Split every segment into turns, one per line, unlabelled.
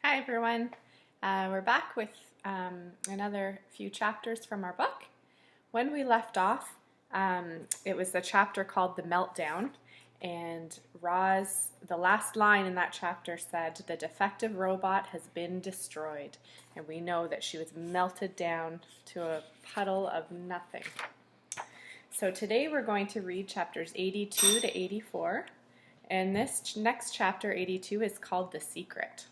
Hi everyone. We're back with another few chapters from our book. When we left off, it was the chapter called The Meltdown, and the last line in that chapter said, "The defective robot has been destroyed," and we know that she was melted down to a puddle of nothing. So today we're going to read chapters 82 to 84, and this next chapter, 82, is called The Secret.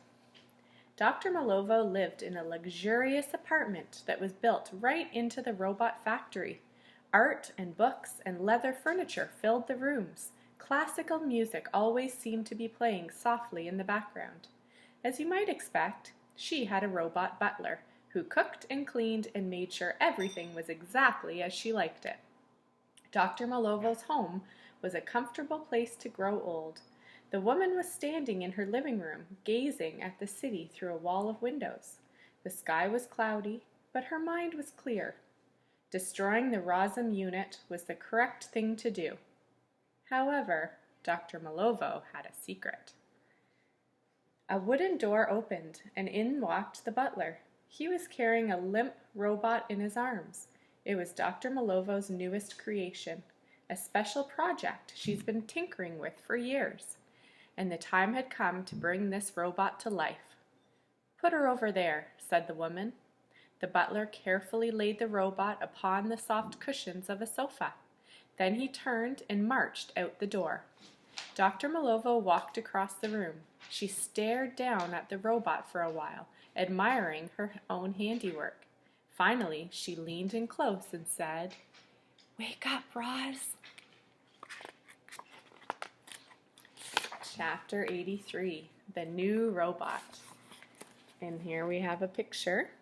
Dr. Malovo lived in a luxurious apartment that was built right into the robot factory. Art and books and leather furniture filled the rooms. Classical music always seemed to be playing softly in the background. As you might expect, she had a robot butler who cooked and cleaned and made sure everything was exactly as she liked it. Dr. Malovo's home was a comfortable place to grow old. The woman was standing in her living room, gazing at the city through a wall of windows. The sky was cloudy, but her mind was clear. Destroying the Rosum unit was the correct thing to do. However, Dr. Malovo had a secret. A wooden door opened, and in walked the butler. He was carrying a limp robot in his arms. It was Dr. Malovo's newest creation, a special project she's been tinkering with for years. And the time had come to bring this robot to life. "Put her over there," said the woman. The butler carefully laid the robot upon the soft cushions of a sofa. Then he turned and marched out the door. Dr. Malovo walked across the room. She stared down at the robot for a while, admiring her own handiwork. Finally, she leaned in close and said, "Wake up, Roz." Chapter 83, The New Robot. And here we have a picture.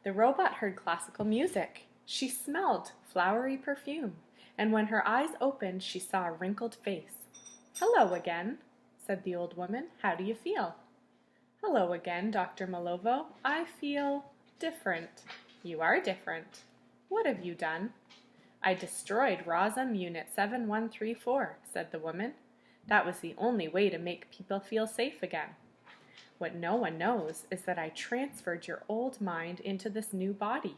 The robot heard classical music. She smelled flowery perfume, and when her eyes opened, she saw a wrinkled face. "Hello again," said the old woman. "How do you feel?" "Hello again, Dr. Malovo. I feel different." "You are different. What have you done?" "I destroyed Rosum Unit 7134, said the woman. "That was the only way to make people feel safe again. What no one knows is that I transferred your old mind into this new body.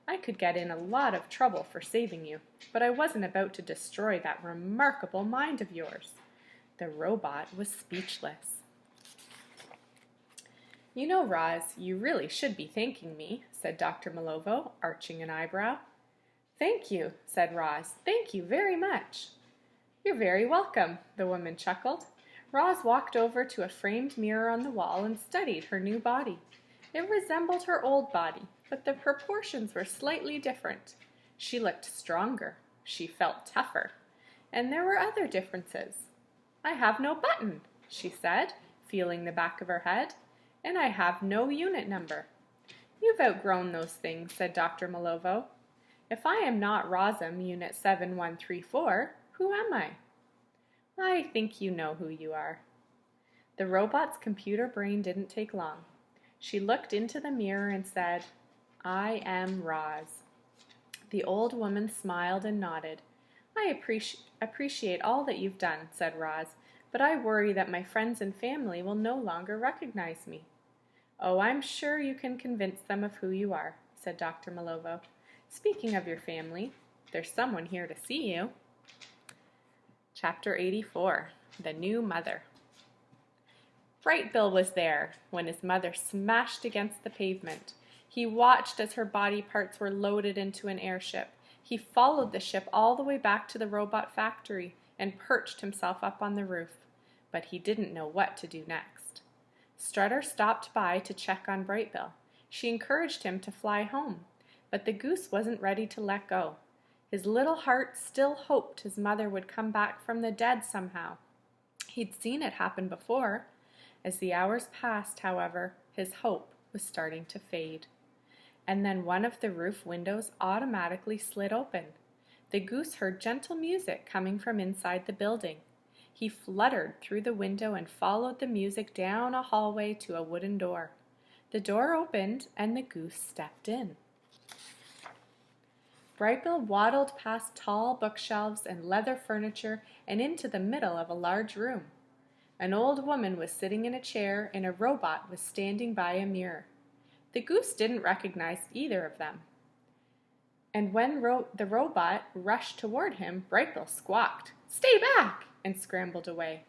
I could get in a lot of trouble for saving you, but I wasn't about to destroy that remarkable mind of yours." The robot was speechless. "You know, Roz, you really should be thanking me," said Dr. Malovo, arching an eyebrow. "Thank you," said Roz. "Thank you very much." "You're very welcome," the woman chuckled. Roz walked over to a framed mirror on the wall and studied her new body. It resembled her old body, but the proportions were slightly different. She looked stronger. She felt tougher. And there were other differences. "I have no button," she said, feeling the back of her head. "And I have no unit number." "You've outgrown those things," said Dr. Malovo. "If I am not Rosum Unit 7134, who am I?" "I think you know who you are." The robot's computer brain didn't take long. She looked into the mirror and said, "I am Roz." The old woman smiled and nodded. "I appreciate all that you've done," said Roz, "but I worry that my friends and family will no longer recognize me." "Oh, I'm sure you can convince them of who you are," said Dr. Malovo. "Speaking of your family, there's someone here to see you." Chapter 84, The New Mother. Brightbill was there when his mother smashed against the pavement. He watched as her body parts were loaded into an airship. He followed the ship all the way back to the robot factory and perched himself up on the roof. But he didn't know what to do next. Strutter stopped by to check on Brightbill. She encouraged him to fly home, but the goose wasn't ready to let go. His little heart still hoped his mother would come back from the dead somehow. He'd seen it happen before. As the hours passed, however, his hope was starting to fade. And then one of the roof windows automatically slid open. The goose heard gentle music coming from inside the building. He fluttered through the window and followed the music down a hallway to a wooden door. The door opened and the goose stepped in. Brightbill waddled past tall bookshelves and leather furniture and into the middle of a large room. An old woman was sitting in a chair, and a robot was standing by a mirror. The goose didn't recognize either of them. And when the robot rushed toward him, Brightbill squawked, "Stay back!" and scrambled away.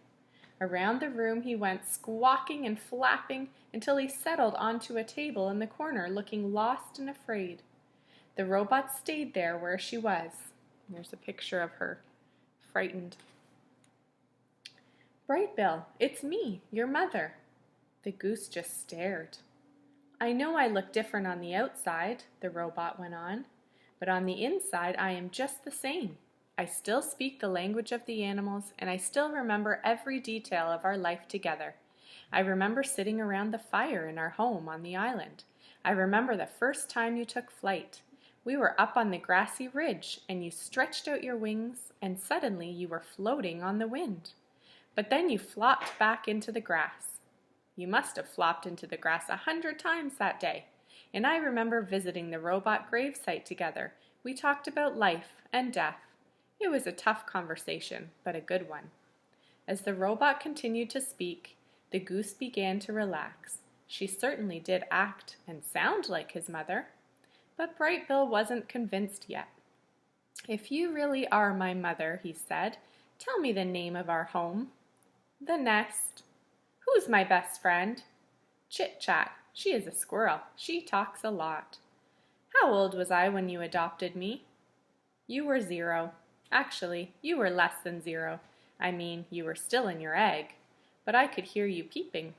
Around the room he went, squawking and flapping, until he settled onto a table in the corner, looking lost and afraid. The robot stayed there where she was. There's a picture of her, frightened. "Brightbill, it's me, your mother." The goose just stared. "I know I look different on the outside," the robot went on, "but on the inside I am just the same. I still speak the language of the animals, and I still remember every detail of our life together. I remember sitting around the fire in our home on the island. I remember the first time you took flight. We were up on the grassy ridge, and you stretched out your wings, and suddenly you were floating on the wind. But then you flopped back into the grass. You must have flopped into the grass 100 times that day. And I remember visiting the robot gravesite together. We talked about life and death. It was a tough conversation, but a good one." As the robot continued to speak, the goose began to relax. She certainly did act and sound like his mother. But Brightbill wasn't convinced yet. "If you really are my mother," he said, "tell me the name of our home." "The Nest." "Who's my best friend?" "Chit Chat. She is a squirrel. She talks a lot." "How old was I when you adopted me?" "You were 0. Actually, you were less than 0. I mean, you were still in your egg. But I could hear you peeping."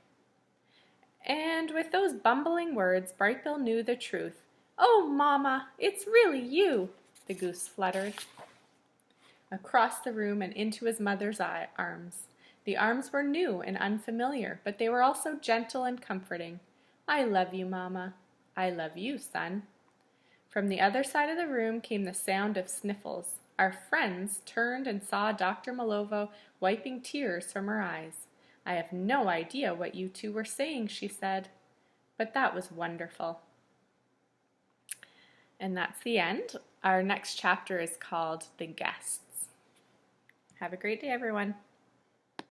And with those bumbling words, Brightbill knew the truth. "Oh, Mama, it's really you!" the goose fluttered. Across the room and into his mother's arms. The arms were new and unfamiliar, but they were also gentle and comforting. "I love you, Mama." "I love you, son." From the other side of the room came the sound of sniffles. Our friends turned and saw Dr. Malovo wiping tears from her eyes. "I have no idea what you two were saying," she said. "But that was wonderful." And that's the end. Our next chapter is called The Guests. Have a great day, everyone.